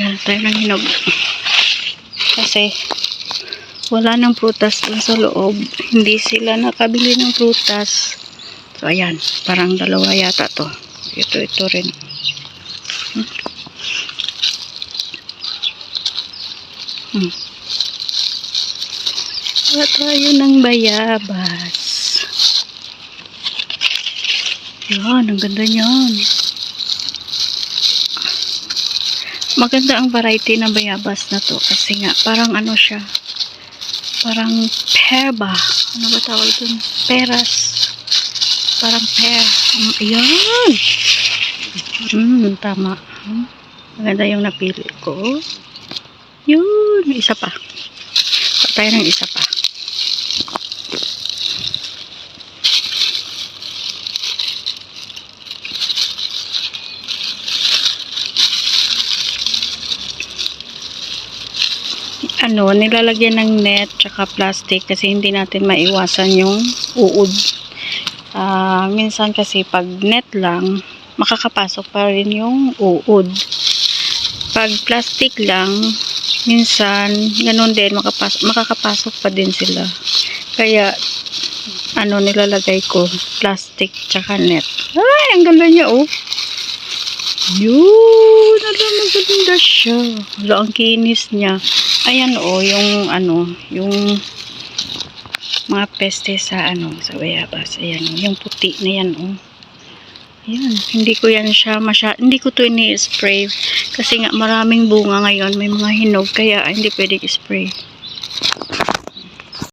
Yan tayo ng hinog. Kasi wala nang prutas dun sa loob. Hindi sila nakabili ng prutas. So ayan, parang dalawa yata to. Ito rin. Wala tayo ng bayabas. Yan, ang ganda niyan. Maganda ang variety ng bayabas na to kasi nga parang ano siya, parang pear ba? Ano ba tawag dun? Peras. Parang pear. Ayan. Tama. Maganda yung napili ko. Yun. Isa pa. Patay ng isa pa. Nilalagyan ng net tsaka plastic kasi hindi natin maiwasan yung uod. Minsan kasi pag net lang, makakapasok pa rin yung uod. Pag plastic lang, minsan ganun din, makakapasok pa din sila. Kaya nilalagay ko plastic tsaka net. Ay, ang ganda niya oh. Yun, maganda siya. Wala, ang kinis niya. Ayan yung yung mga peste sa sa bayabas. Ayan yung puti na yan Ayan, hindi ko to ini-spray kasi nga maraming bunga ngayon, may mga hinog kaya hindi pwedeng spray.